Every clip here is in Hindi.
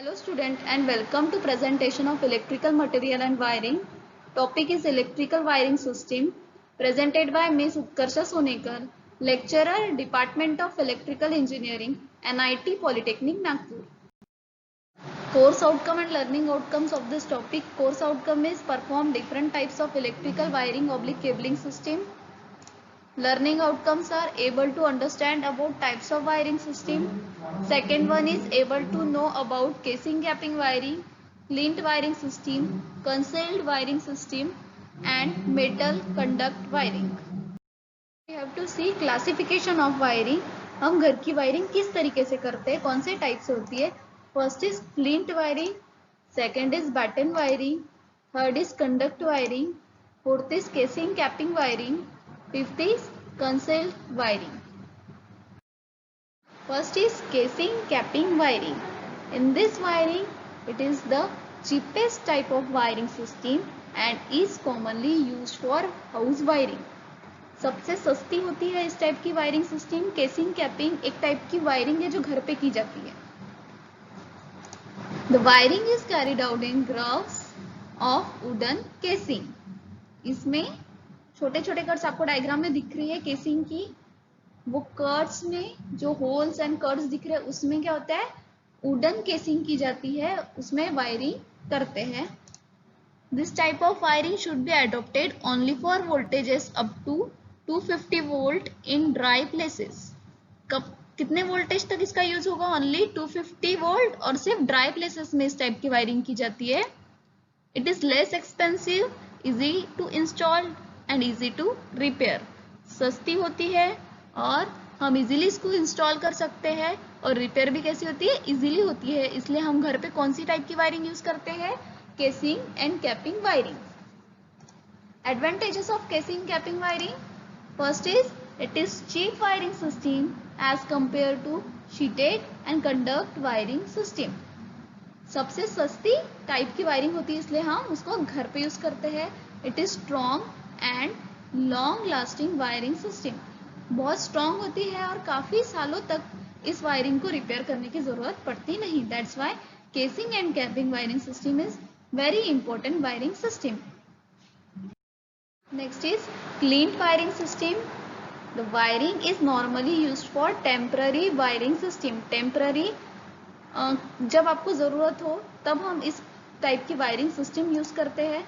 Hello student and welcome to presentation of electrical material and wiring. Topic is electrical wiring system presented by Ms. Utkarsha Sonekar, lecturer, Department of Electrical Engineering, NIT Polytechnic Nagpur. Course outcome and learning outcomes of this topic. Course outcome is perform different types of electrical wiring / cabling system. Learning outcomes are able to understand about types of wiring system. Second one is able to know about casing gapping wiring, lint wiring system, concealed wiring system and metal conduct wiring. We have to see classification of wiring. हम घर की वायरिंग किस तरीके से करते हैं, कौन से टाइप से होती है. First is flint wiring, second is batten wiring, third is conduct wiring, fourth is casing capping wiring, fifth is concealed wiring. First is casing capping wiring. In this wiring, it is the cheapest type of wiring system and is commonly used for house wiring. सबसे सस्ती होती है इस टाइप की वायरिंग सिस्टम. केसिंग कैपिंग एक टाइप की वायरिंग है जो घर पे की जाती है. The wiring is carried out in grooves of wooden casing. इसमें छोटे छोटे कट्स आपको डायग्राम में दिख रही है केसिंग की. वो कट्स में जो होल्स एंड कट्स दिख रहे हैं उसमें क्या होता है, वुडन केसिंग की जाती है, उसमें वायरिंग करते हैं. This type of wiring should be adopted only for voltages up to 250 volt in dry places. कब कितने वोल्टेज तक इसका यूज होगा? ओनली 250 वोल्ट और सिर्फ ड्राई प्लेसेस में इस टाइप की वायरिंग की जाती है. It is less expensive, easy to install and easy to repair. सस्ती होती है और हम इजीली इसको इंस्टॉल कर सकते हैं और रिपेयर भी कैसी होती है, इजीली होती है. इसलिए हम घर पे कौन सी टाइप की वायरिंग यूज करते हैं? Casing and capping wiring. Advantages of casing capping wiring. First is it is cheap wiring system as compare to sheeted and conduct wiring system. सबसे सस्ती टाइप की वायरिंग होती है इसलिए हम उसको घर पे यूज करते हैं. It is strong and long lasting wiring system. बहुत स्ट्रॉन्ग होती है और काफी सालों तक इस वायरिंग को रिपेयर करने की जरूरत पड़ती नहीं. That's why casing and capping wiring system is very important wiring system. Next is clean wiring system. The wiring is normally used for temporary wiring system. Temporary जब आपको जरूरत हो तब हम इस टाइप की वायरिंग सिस्टम यूज करते हैं.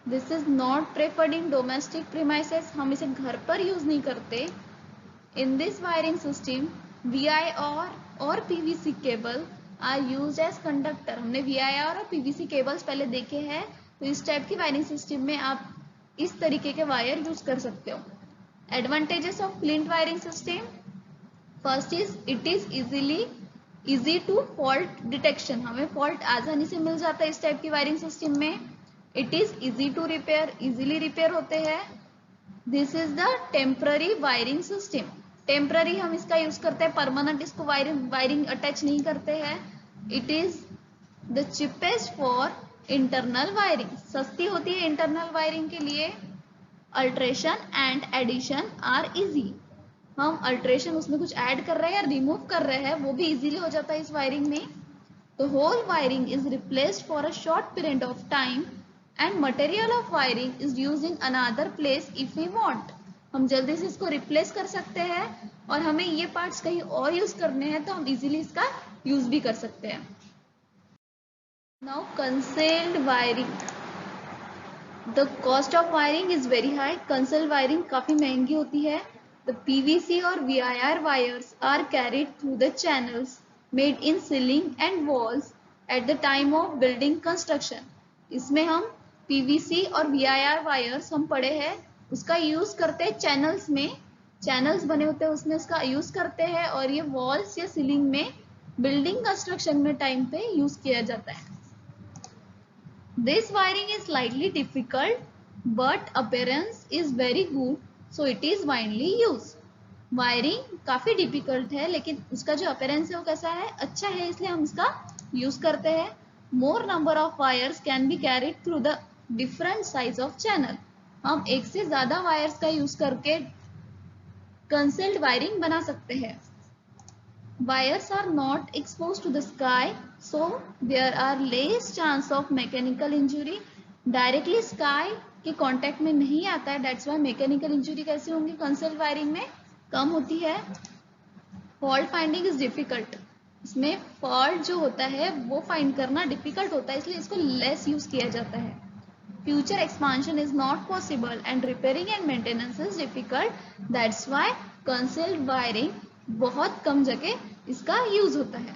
This is not preferred in domestic premises. हम इसे घर पर यूज नहीं करते. In this wiring system VIR और PVC cable are used as conductor. हमने VIR और PVC केबल्स पहले देखे हैं. तो इस टाइप की वायरिंग सिस्टम में आप इस तरीके के वायर यूज कर सकते हो. Advantages of flint wiring system. First is it is easy to fault detection. हमें फॉल्ट आसानी से मिल जाता है इस टाइप की वायरिंग सिस्टम में. It is easy to repair, easily repair होते हैं. This is the temporary wiring system. Temporary हम इसका यूज करते हैं, परमानेंट इसको वायरिंग अटैच नहीं करते हैं. It is the cheapest for internal wiring. सस्ती होती है इंटरनल वायरिंग के लिए. Alteration and addition are easy. हम अल्ट्रेशन उसमें कुछ ऐड कर रहे हैं या रिमूव कर रहे हैं वो भी इजीली हो जाता है इस वायरिंग में. The whole wiring is replaced for a short period of time and material of wiring is used in another place if we want. हम जल्दी से इसको रिप्लेस कर सकते हैं और हमें ये पार्ट्स कहीं और यूज करने हैं तो हम इजीली इसका यूज भी कर सकते हैं. Now concealed wiring. The cost of wiring is very high. Concealed wiring काफी महंगी होती है. The PVC और VIR wires are carried through the channels made in ceiling and walls at the time of building construction. इसमें हम PVC और VIR वायर्स हम पढ़े हैं उसका यूज करते हैं चैनल्स में. चैनल्स बने होते हैं उसमें उसका यूज करते हैं और ये वॉल्स या सीलिंग में बिल्डिंग कंस्ट्रक्शन में टाइम पे यूज किया जाता है. This wiring is slightly difficult but appearance is very good so it is widely use. Wiring काफी डिफिकल्ट है लेकिन उसका जो अपीयरेंस है वो कैसा है, अच्छा है, इसलिए हम इसका यूज करते हैं. मोर number of wires can be carried through the different size of channel. हम एक से ज्यादा वायर्स का यूज करके कंसील्ड वायरिंग बना सकते हैं. Wires are not exposed to the sky, so there are less chance of mechanical injury. Directly sky के कांटेक्ट में नहीं आता है, that's why mechanical injury कैसे होंगी कंसेल्ड वायरिंग में, कम होती है. फॉल्ट फाइंडिंग इज डिफिकल्ट, इसमें फॉल्ट जो होता है वो फाइंड करना डिफिकल्ट होता है, इसलिए इसको लेस यूज किया जाता है. Future expansion is not possible and repairing and maintenance is difficult, that's why concealed wiring बहुत कम जगह इसका यूज होता है.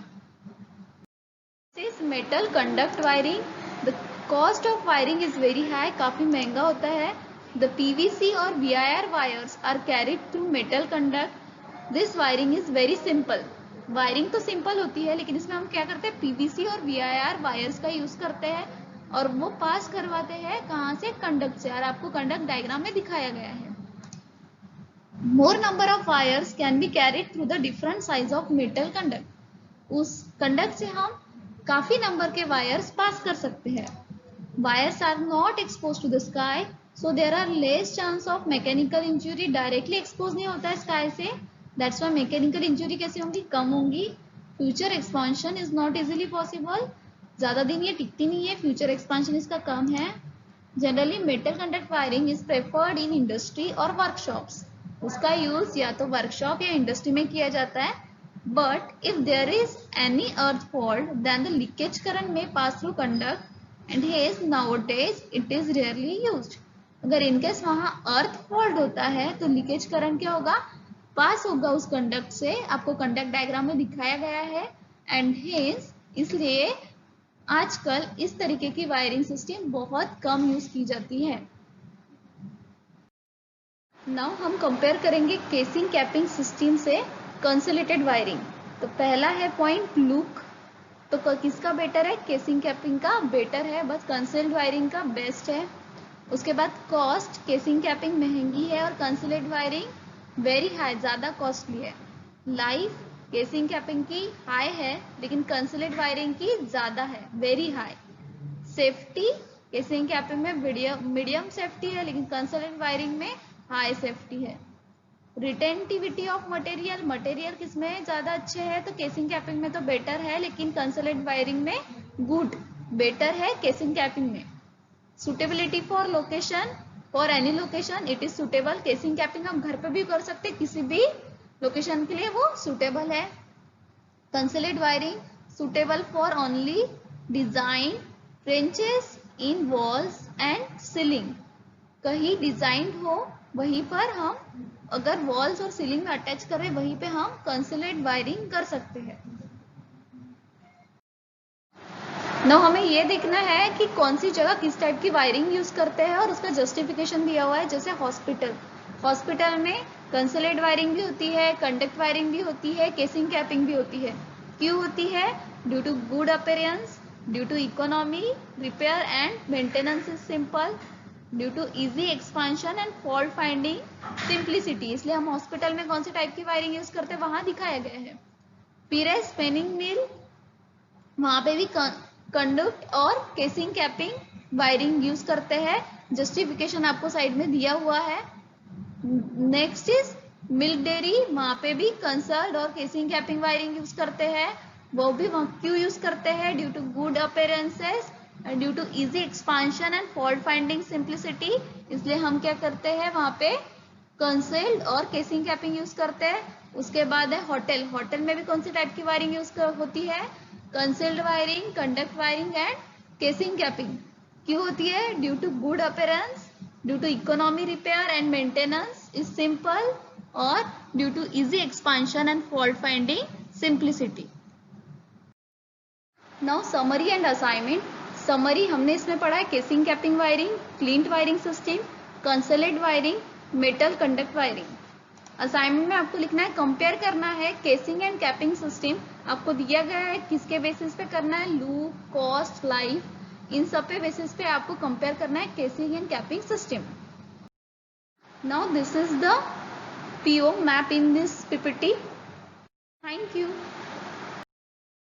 This metal conduct wiring, the cost of wiring is very high, काफी महंगा होता है. द पीवीसी और VIR wires are carried through metal conduct. This wiring is very simple. Wiring तो सिंपल होती है, लेकिन इसमें हम क्या करते हैं, पीवीसी और VIR वायर्स का यूज करते हैं और वो पास करवाते हैं कहाँ से, कंडक्ट से, और आपको कंडक्ट डायग्राम में दिखाया गया है. मोर number of wires can be carried through the different size of metal conduct. उस कंडक्ट से हम काफी नंबर के वायर्स पास कर सकते हैं. Wires are not expose to the sky, so there are less chance of mechanical injury. Directly expose नहीं होता है स्काई से, दैट्स व्हाई मैकेनिकल इंजुरी कैसे होंगी, कम होंगी. Future expansion is not easily possible, ज्यादा दिन ये टिकती नहीं है, फ्यूचर एक्सपांशन इसका कम है. Generally metal conduct wiring is preferred in industry और वर्कशॉप्स. उसका यूज या तो वर्कशॉप या इंडस्ट्री में किया जाता है. But if there is any earth fault then the leakage current may pass through conduct and hence nowadays it is rarely used. अगर इनकेस वहां अर्थ फॉल्ट होता है तो लीकेज करंट क्या होगा, पास होगा उस कंडक्ट से, आपको कंडक्ट डायग्राम में दिखाया गया है. एंड हेज इसलिए आजकल इस तरीके की वायरिंग सिस्टम बहुत कम यूज की जाती है. नाउ हम कंपेयर करेंगे केसिंग कैपिंग सिस्टम से कंसोलेटेड वायरिंग. तो पहला है पॉइंट लुक, तो किसका बेटर है, केसिंग कैपिंग का बेटर है, बस कंसेल्ड वायरिंग का बेस्ट है. उसके बाद कॉस्ट, केसिंग कैपिंग महंगी है और कंसेल्ड वायरिंग वेरी हाई, ज्यादा कॉस्टली है. लाइफ केसिंग कैपिंग की हाई है लेकिन कंसेल्ड वायरिंग की ज्यादा है, very high. Safety casing capping में मीडियम सेफ्टी है लेकिन कंसेल्ड वायरिंग में हाई सेफ्टी है. रिटेंटिविटी ऑफ मटेरियल, मटेरियल किसमें ज्यादा अच्छे है, तो केसिंग कैपिंग में तो बेटर है लेकिन कंसोलेट वायरिंग में गुड, बेटर है केसिंग कैपिंग में. Suitability for location, for any location it is suitable. Casing capping हम घर पे भी कर सकते, किसी भी लोकेशन के लिए वो सुटेबल है. Concealed wiring suitable for only design trenches in walls and ceiling. कहीं डिजाइन हो वहीं पर हम अगर वॉल्स और सीलिंग में अटैच कर रहे वहीं पे हम कंसोलेट वायरिंग कर सकते हैं. नाउ हमें ये देखना है कि कौन सी जगह किस टाइप की वायरिंग यूज करते हैं और उसका जस्टिफिकेशन दिया हुआ है. जैसे हॉस्पिटल में कंसोलेट वायरिंग भी होती है, कंडक्ट वायरिंग भी होती है, केसिंग कैपिंग भी होती है. क्यों होती है, due to good appearance, due to economy, repair and maintenance is simple, due to easy expansion and fault finding simplicity. इसलिए हम हॉस्पिटल में कौन सी टाइप की वायरिंग यूज करते हैं वहां दिखाया गया है. पीरेस स्पिनिंग मिल, वहां पे भी कंडक्ट और केसिंग कैपिंग वायरिंग यूज करते हैं. जस्टिफिकेशन आपको साइड में दिया हुआ है. नेक्स्ट इज मिल्क डेयरी, वहां पे भी कंसर्ड और केसिंग कैपिंग वायरिंग यूज करते हैं. वो भी क्यों यूज करते हैं, due to good appearances, due to easy expansion and fault finding simplicity. इसलिए हम क्या करते हैं वहां पे कंसेल्ड और केसिंग कैपिंग यूज करते हैं. उसके बाद है होटल में भी कौन सी टाइप की वायरिंग यूज होती है, concealed wiring, conduct wiring and casing capping. क्यों होती है, due to good appearance, due to economy, repair and maintenance is simple, और due to easy expansion and fault finding simplicity. Now summary and assignment. Summary हमने इसमें पढ़ा है casing capping wiring, cleat wiring system, concealed wiring, metal conduct wiring. Assignment में आपको लिखना है, कंपेयर करना है केसिंग एंड कैपिंग सिस्टम. आपको दिया गया है किसके बेसिस पे करना है, लूप, कॉस्ट, लाइफ, इन सब पे बेसिस पे आपको कंपेयर करना है casing and capping system. Now this is the PO map in this PPT. Thank you.